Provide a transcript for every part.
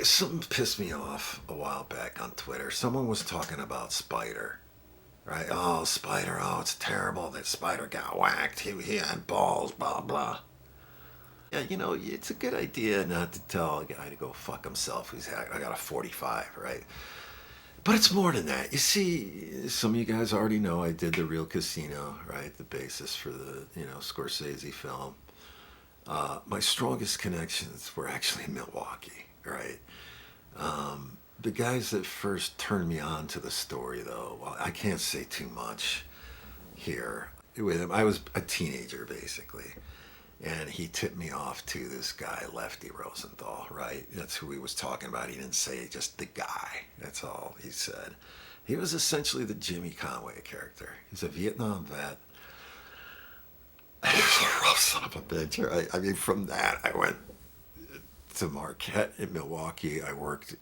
Something pissed me off a while back on Twitter. Someone was talking about Spider, right? Oh, Spider, oh, it's terrible that Spider got whacked. He had balls, blah, blah. Yeah, it's a good idea not to tell a guy to go fuck himself who's I got a 45, right? But it's more than that. You see, some of you guys already know I did The Real Casino, right? The basis for the, Scorsese film. My strongest connections were actually in Milwaukee, right? The guys that first turned me on to the story, though, well, I can't say too much here with him. I was a teenager, basically. And he tipped me off to this guy, Lefty Rosenthal, right? That's who he was talking about. He didn't say just the guy. That's all he said. He was essentially the Jimmy Conway character. He's a Vietnam vet. He was a rough son of a bitch. Right? I mean, from that, I went to Marquette in Milwaukee. I worked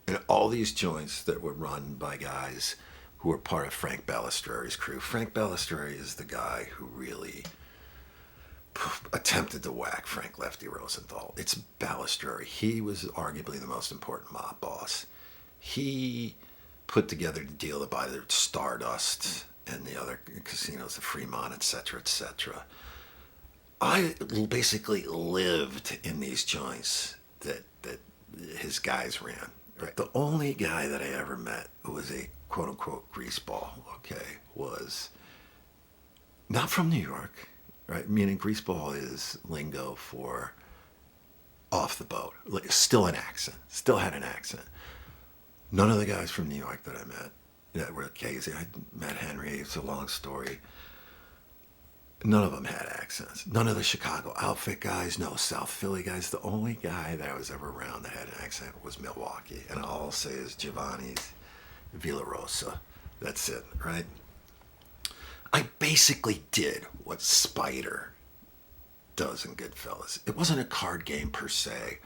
in all these joints that were run by guys who were part of Frank Balistreri's crew. Frank Balistreri is the guy who really attempted to whack Frank Lefty Rosenthal. It's Balistreri. He was arguably the most important mob boss. He put together the deal to buy the Stardust and the other casinos, the Fremont, etc., etc. I basically lived in these joints that his guys ran. Right. The only guy that I ever met who was a quote unquote greaseball, okay, was not from New York, right? Meaning greaseball is lingo for off the boat. Like, still an accent. Still had an accent. None of the guys from New York that I met that were Casey. I met Henry. It's a long story. None of them had accents. None of the Chicago outfit guys, no South Philly guys. The only guy that I was ever around that had an accent was Milwaukee. And all I'll say is Giovanni's Villarosa. That's it, right? I basically did what Spider does in Goodfellas. It wasn't a card game per se,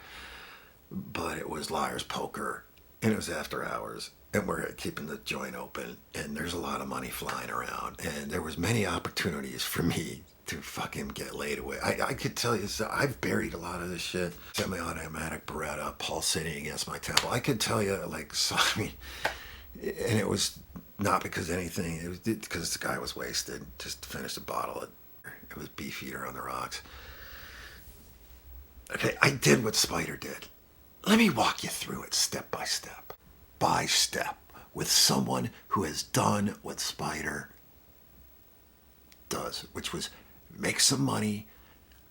but it was liar's poker, and it was after hours, and we're keeping the joint open, and there's a lot of money flying around, and there was many opportunities for me to fucking get laid away. I could tell you, so I've buried a lot of this shit. Semi-automatic Beretta pulsating against my temple. I could tell you, like, so, I mean, and it was not because of anything. It was because the guy was wasted. Just finished a bottle. It was Beefeater on the rocks. Okay, I did what Spider did. Let me walk you through it step by step. By step. With someone who has done what Spider does. Which was make some money,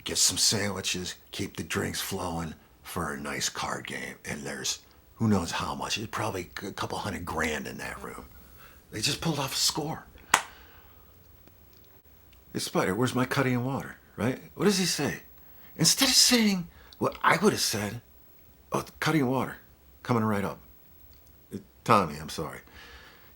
get some sandwiches, keep the drinks flowing for a nice card game. And there's who knows how much. There's probably a couple $100,000 in that room. They just pulled off a score. Hey, Spider, where's my cutty and water, right? What does he say? Instead of saying what I would have said, oh, cutty and water, coming right up. Tommy, I'm sorry.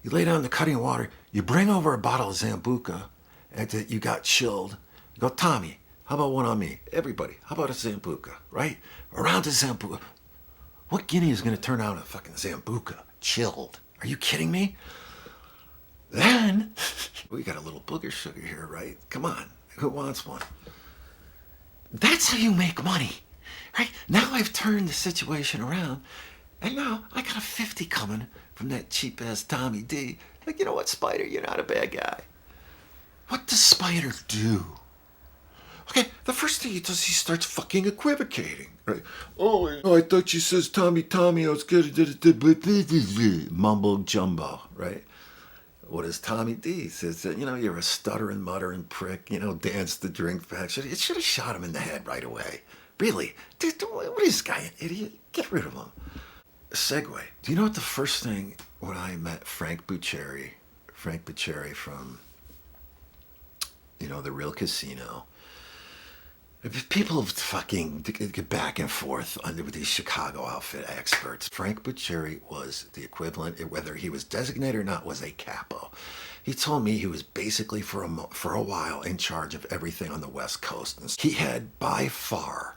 You lay down the cutty and water, you bring over a bottle of Zambuca that you got chilled. You go, Tommy, how about one on me? Everybody, how about a Zambuca, right? Around the Zambuca. What guinea is going to turn out a fucking Zambuca? Chilled. Are you kidding me? Then, we got a little booger sugar here, right? Come on, who wants one? That's how you make money, right? Now I've turned the situation around, and now I got a 50 coming from that cheap-ass Tommy D. Like, you know what, Spider, you're not a bad guy. What does Spider do? Okay, the first thing he does, he starts fucking equivocating, right? Oh, I thought you says Tommy, I was good. Mumbo jumbo, right? What does Tommy D? He says, you're a stuttering, muttering prick, dance the drink back. It should have shot him in the head right away. Really? Dude, what is this guy, an idiot? Get rid of him. Segue. Do you know what the first thing when I met Frank Buccieri from, The Real Casino, people fucking get back and forth with these Chicago outfit experts. Frank Buccieri was the equivalent, whether he was designated or not, was a capo. He told me he was basically for a while in charge of everything on the West Coast. And he had by far,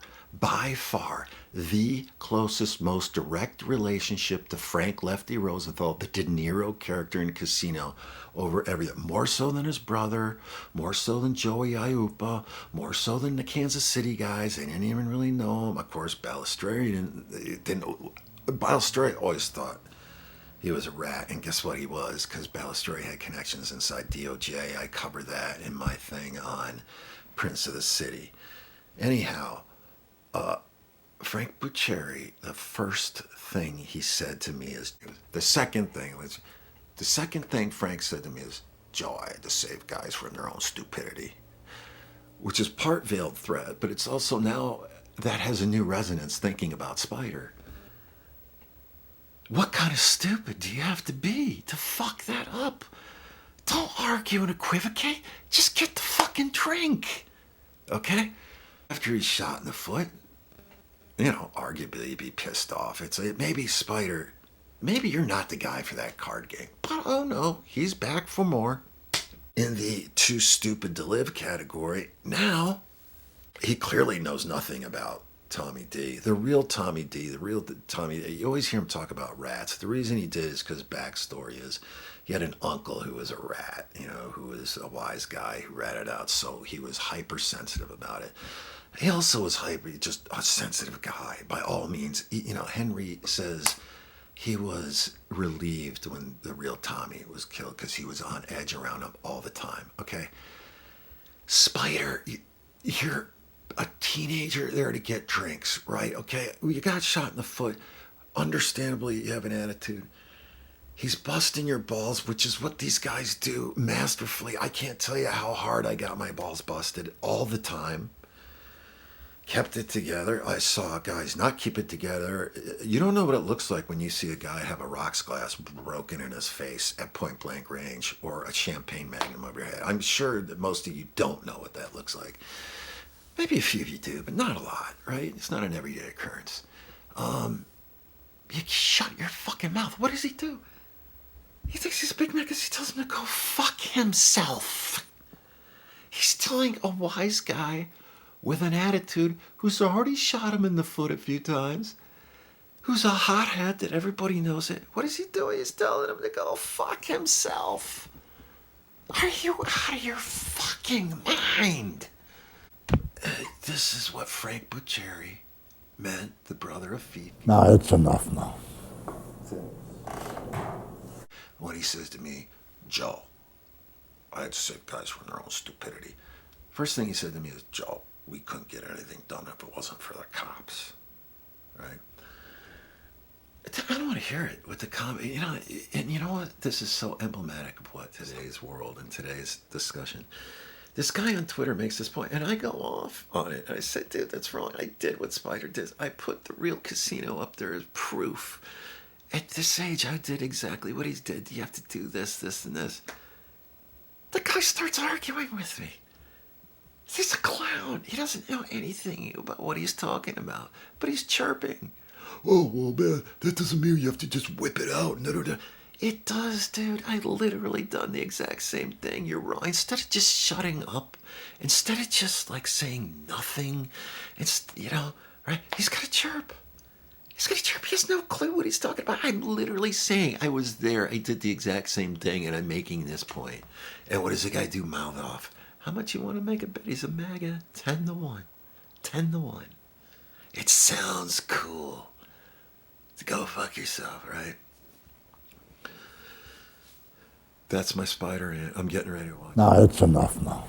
the closest, most direct relationship to Frank Lefty Roosevelt, the De Niro character in Casino, over everything. More so than his brother, more so than Joey Aiuppa, more so than the Kansas City guys. They didn't even really know him. Of course, Balistreri didn't Balestrieri always thought he was a rat, and guess what he was? Because Balestrieri had connections inside DOJ. I covered that in my thing on Prince of the City. Anyhow, Frank Buccieri, the first thing he said to me is, the second thing Frank said to me is, Joe, I had to save guys from their own stupidity, which is part veiled threat, but it's also now that has a new resonance thinking about Spider. What kind of stupid do you have to be to fuck that up? Don't argue and equivocate. Just get the fucking drink. Okay? After he's shot in the foot, arguably he'd be pissed off. It's maybe Spider, maybe you're not the guy for that card game. But oh no, he's back for more. In the too stupid to live category, now he clearly knows nothing about Tommy D. The real Tommy D, you always hear him talk about rats. The reason he did is because backstory is he had an uncle who was a rat, who was a wise guy who ratted out, so he was hypersensitive about it. He also was just a sensitive guy, by all means. Henry says he was relieved when the real Tommy was killed because he was on edge around him all the time, okay? Spider, you're a teenager there to get drinks, right? Okay, you got shot in the foot. Understandably, you have an attitude. He's busting your balls, which is what these guys do masterfully. I can't tell you how hard I got my balls busted all the time. Kept it together. I saw guys not keep it together. You don't know what it looks like when you see a guy have a rocks glass broken in his face at point blank range or a champagne magnum over your head. I'm sure that most of you don't know what that looks like. Maybe a few of you do, but not a lot, right? It's not an everyday occurrence. You shut your fucking mouth. What does he do? He thinks he's a big man because he tells him to go fuck himself. He's telling a wise guy with an attitude who's already shot him in the foot a few times, who's a hothead that everybody knows it. What is he doing? He's telling him to go fuck himself. Are you out of your fucking mind? This is what Frank Buccieri meant, the brother of Fifi. No, it's enough now. When he says to me, Joe, I had to save guys from their own stupidity. First thing he said to me is, Joe, we couldn't get anything done if it wasn't for the cops, right? I don't want to hear it with the comedy, and you know what? This is so emblematic of what today's world and today's discussion. This guy on Twitter makes this point, and I go off on it. I said, dude, that's wrong. I did what Spider did. I put the real casino up there as proof. At this age, I did exactly what he did. You have to do this, this, and this. The guy starts arguing with me. He's a clown. He doesn't know anything about what he's talking about, but he's chirping. Oh, well, man, that doesn't mean you have to just whip it out. No. It does, dude. I literally done the exact same thing. You're wrong. Instead of just shutting up, instead of just saying nothing, it's, right? He's got to chirp. He has no clue what he's talking about. I'm literally saying I was there. I did the exact same thing, and I'm making this point. And what does the guy do? Mouth off. How much you want to make a bet? He's a MAGA. 10-1. 10-1. It sounds cool. To go fuck yourself, right? That's my Spider, and I'm getting ready to watch. No, it's enough now.